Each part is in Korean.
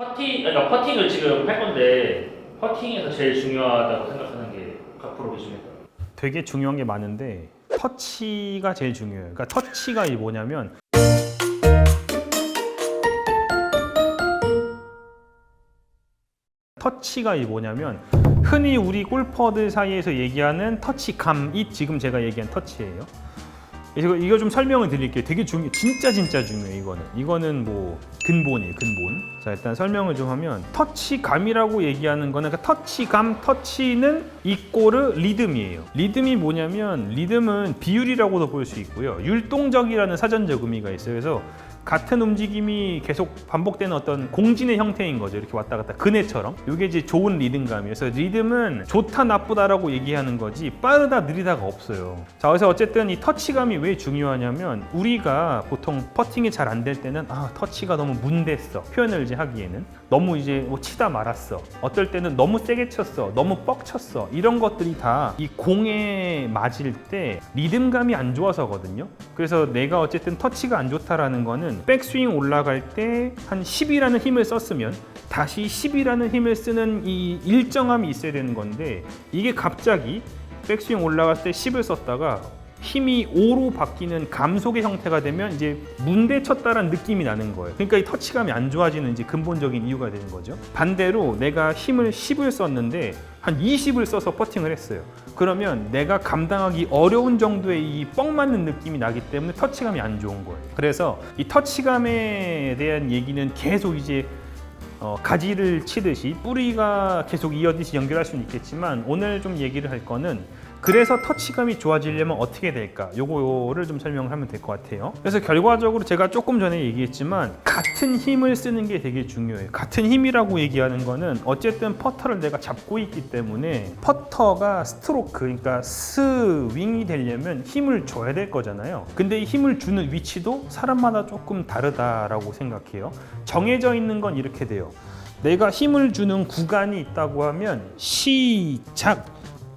그러니까 퍼팅을 지금 할 건데 퍼팅에서 제일 중요하다고 생각하는 게 각프로 기준일까요? 되게 중요한 게 많은데 터치가 제일 중요해요. 그러니까 터치가 뭐냐면 흔히 우리 골퍼들 사이에서 얘기하는 터치감이 지금 제가 얘기한 터치예요. 이거 좀 설명을 드릴게요. 되게 진짜 중요해요. 이거는 뭐 근본이에요, 근본. 자, 일단 설명을 좀 하면 터치감이라고 얘기하는 거는 터치는 이꼬르 리듬이에요. 리듬이 뭐냐면 리듬은 비율이라고도 볼 수 있고요. 율동적이라는 사전적 의미가 있어요. 그래서 같은 움직임이 계속 반복되는 어떤 공진의 형태인 거죠. 이렇게 왔다 갔다 그네처럼. 이게 이제 좋은 리듬감이에요. 그래서 리듬은 좋다 나쁘다라고 얘기하는 거지 빠르다 느리다가 없어요. 자, 그래서 어쨌든 이 터치감이 왜 중요하냐면 우리가 보통 퍼팅이 잘 안 될 때는 터치가 너무 문댔어. 표현을 이제 하기에는 너무 이제 뭐 치다 말았어. 어떨 때는 너무 세게 쳤어. 너무 뻑쳤어. 이런 것들이 다 이 공에 맞을 때 리듬감이 안 좋아서거든요. 그래서 내가 어쨌든 터치가 안 좋다라는 거는 백스윙 올라갈 때 한 10이라는 힘을 썼으면 다시 10이라는 힘을 쓰는 이 일정함이 있어야 되는 건데 이게 갑자기 백스윙 올라갈 때 10을 썼다가 힘이 5로 바뀌는 감속의 형태가 되면 이제 문대쳤다라는 느낌이 나는 거예요. 그러니까 이 터치감이 안 좋아지는 이제 근본적인 이유가 되는 거죠. 반대로 내가 힘을 10을 썼는데 한 20을 써서 퍼팅을 했어요. 그러면 내가 감당하기 어려운 정도의 이 뻥 맞는 느낌이 나기 때문에 터치감이 안 좋은 거예요. 그래서 이 터치감에 대한 얘기는 계속 이제 가지를 치듯이 뿌리가 계속 이어듯이 연결할 수는 있겠지만 오늘 좀 얘기를 할 거는 그래서 터치감이 좋아지려면 어떻게 될까? 요거를 좀 설명을 하면 될 것 같아요. 그래서 결과적으로 제가 조금 전에 얘기했지만 같은 힘을 쓰는 게 되게 중요해요. 같은 힘이라고 얘기하는 거는 어쨌든 퍼터를 내가 잡고 있기 때문에 퍼터가 스트로크, 그러니까 스윙이 되려면 힘을 줘야 될 거잖아요. 근데 이 힘을 주는 위치도 사람마다 조금 다르다라고 생각해요. 정해져 있는 건 이렇게 돼요. 내가 힘을 주는 구간이 있다고 하면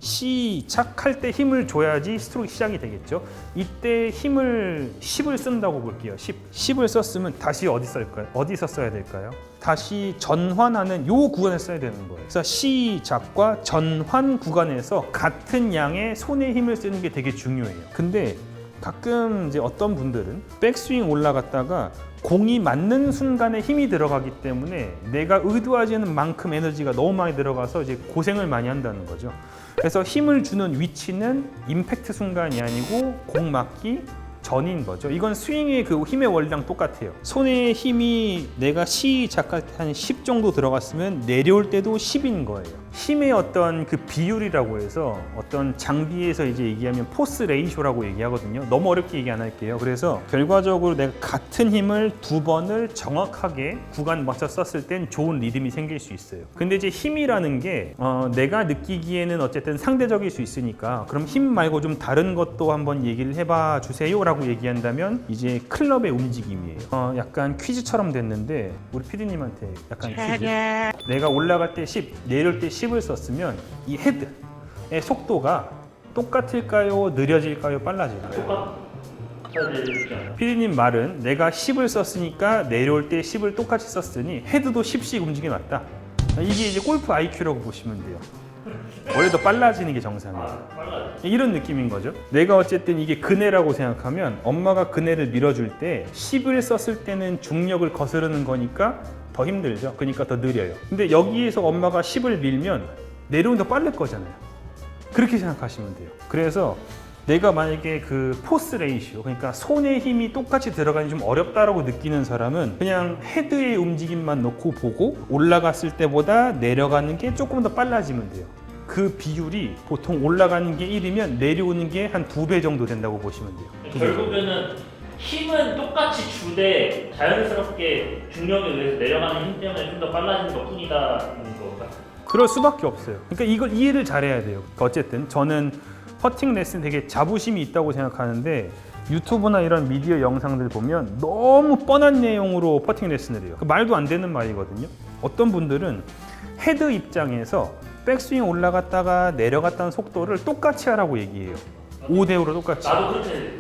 시작할 때 힘을 줘야지 스트로크 시작이 되겠죠. 이때 힘을 10을 쓴다고 볼게요. 10을 썼으면 다시 어디서 써야 될까요? 다시 전환하는 요 구간에 써야 되는 거예요. 그래서 시작과 전환 구간에서 같은 양의 손의 힘을 쓰는 게 되게 중요해요. 근데 가끔 이제 어떤 분들은 백스윙 올라갔다가 공이 맞는 순간에 힘이 들어가기 때문에 내가 의도하지 않은 만큼 에너지가 너무 많이 들어가서 이제 고생을 많이 한다는 거죠. 그래서 힘을 주는 위치는 임팩트 순간이 아니고 공 맞기 전인 거죠. 이건 스윙의 그 힘의 원리랑 똑같아요. 손의 힘이 내가 시작할 때 한 10 정도 들어갔으면 내려올 때도 10인 거예요. 힘의 어떤 그 비율이라고 해서 어떤 장비에서 이제 얘기하면 포스 레이쇼라고 얘기하거든요. 너무 어렵게 얘기 안 할게요. 그래서 결과적으로 내가 같은 힘을 두 번을 정확하게 구간 맞춰 썼을 땐 좋은 리듬이 생길 수 있어요. 근데 이제 힘이라는 게 내가 느끼기에는 어쨌든 상대적일 수 있으니까 그럼 힘 말고 좀 다른 것도 한번 얘기를 해봐 주세요 라고 얘기한다면 이제 클럽의 움직임이에요. 약간 퀴즈처럼 됐는데 우리 PD님한테 약간 퀴즈. 내가 올라갈 때 10, 내려올 때 10을 썼으면 이 헤드의 속도가 똑같을까요? 느려질까요? 빨라질까요? PD님 말은 내가 10을 썼으니까 내려올 때 10을 똑같이 썼으니 헤드도 10씩 움직여놨다. 이게 이제 골프 IQ라고 보시면 돼요. 원래 더 빨라지는 게 정상이에요. 이런 느낌인 거죠. 내가 어쨌든 이게 그네라고 생각하면 엄마가 그네를 밀어줄 때 10을 썼을 때는 중력을 거스르는 거니까 더 힘들죠. 그러니까 더 느려요. 근데 여기에서 엄마가 10을 밀면 내려오면 더 빠를 거잖아요. 그렇게 생각하시면 돼요. 그래서 내가 만약에 그 포스 레이시오, 그러니까 손의 힘이 똑같이 들어가니 좀 어렵다라고 느끼는 사람은 그냥 헤드의 움직임만 놓고 보고 올라갔을 때보다 내려가는 게 조금 더 빨라지면 돼요. 그 비율이 보통 올라가는 게 1이면 내려오는 게 한 2배 정도 된다고 보시면 돼요. 결국에는 힘은 똑같이 주되 자연스럽게 중력에 의해서 내려가는 힘 때문에 좀 더 빨라지는 것 뿐이다는 거가. 그럴 수밖에 없어요. 그러니까 이걸 이해를 잘해야 돼요. 어쨌든 저는 퍼팅 레슨 되게 자부심이 있다고 생각하는데 유튜브나 이런 미디어 영상들 보면 너무 뻔한 내용으로 퍼팅 레슨을 해요. 말도 안 되는 말이거든요. 어떤 분들은 헤드 입장에서 백스윙 올라갔다가 내려갔다는 속도를 똑같이 하라고 얘기해요. 5대5로 똑같이. 나도 그렇게.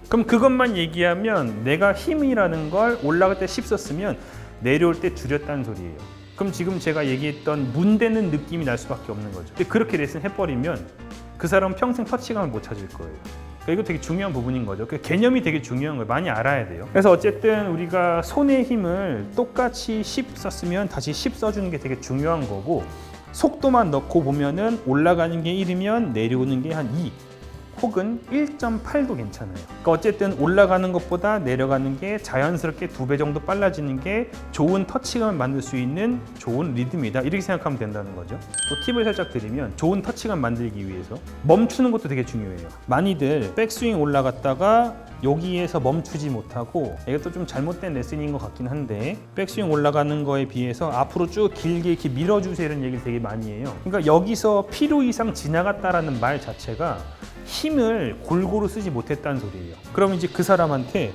그럼 그것만 얘기하면 내가 힘이라는 걸 올라갈 때 10 썼으면 내려올 때 줄였다는 소리예요. 그럼 지금 제가 얘기했던 문대는 느낌이 날 수밖에 없는 거죠. 근데 그렇게 레슨 해버리면 그 사람은 평생 터치감을 못 찾을 거예요. 그러니까 이거 되게 중요한 부분인 거죠. 그 개념이 되게 중요한 거예요. 많이 알아야 돼요. 그래서 어쨌든 우리가 손의 힘을 똑같이 10 썼으면 다시 10 써주는 게 되게 중요한 거고, 속도만 넣고 보면은 올라가는 게 1이면 내려오는 게 한 2 혹은 1.8도 괜찮아요. 그러니까 어쨌든 올라가는 것보다 내려가는 게 자연스럽게 2배 정도 빨라지는 게 좋은 터치감을 만들 수 있는 좋은 리듬이다, 이렇게 생각하면 된다는 거죠. 또 팁을 살짝 드리면, 좋은 터치감 만들기 위해서 멈추는 것도 되게 중요해요. 많이들 백스윙 올라갔다가 여기에서 멈추지 못하고, 이것도 좀 잘못된 레슨인 것 같긴 한데, 백스윙 올라가는 거에 비해서 앞으로 쭉 길게 이렇게 밀어주세요 이런 얘기를 되게 많이 해요. 그러니까 여기서 필요 이상 지나갔다라는 말 자체가 힘을 골고루 쓰지 못했다는 소리예요. 그럼 이제 그 사람한테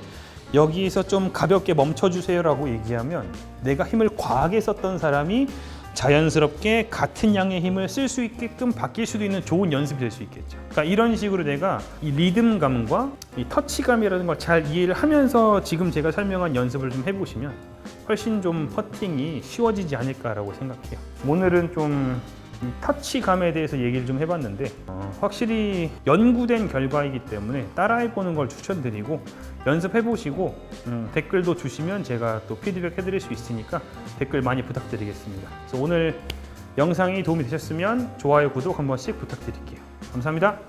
여기에서 좀 가볍게 멈춰주세요라고 얘기하면, 내가 힘을 과하게 썼던 사람이 자연스럽게 같은 양의 힘을 쓸 수 있게끔 바뀔 수도 있는 좋은 연습이 될 수 있겠죠. 그러니까 이런 식으로 내가 이 리듬감과 이 터치감이라는 걸 잘 이해를 하면서 지금 제가 설명한 연습을 좀 해보시면 훨씬 좀 퍼팅이 쉬워지지 않을까라고 생각해요. 오늘은 좀 이 터치감에 대해서 얘기를 좀 해봤는데, 확실히 연구된 결과이기 때문에 따라해보는 걸 추천드리고, 연습해보시고 댓글도 주시면 제가 또 피드백 해드릴 수 있으니까 댓글 많이 부탁드리겠습니다. 그래서 오늘 영상이 도움이 되셨으면 좋아요, 구독 한 번씩 부탁드릴게요. 감사합니다.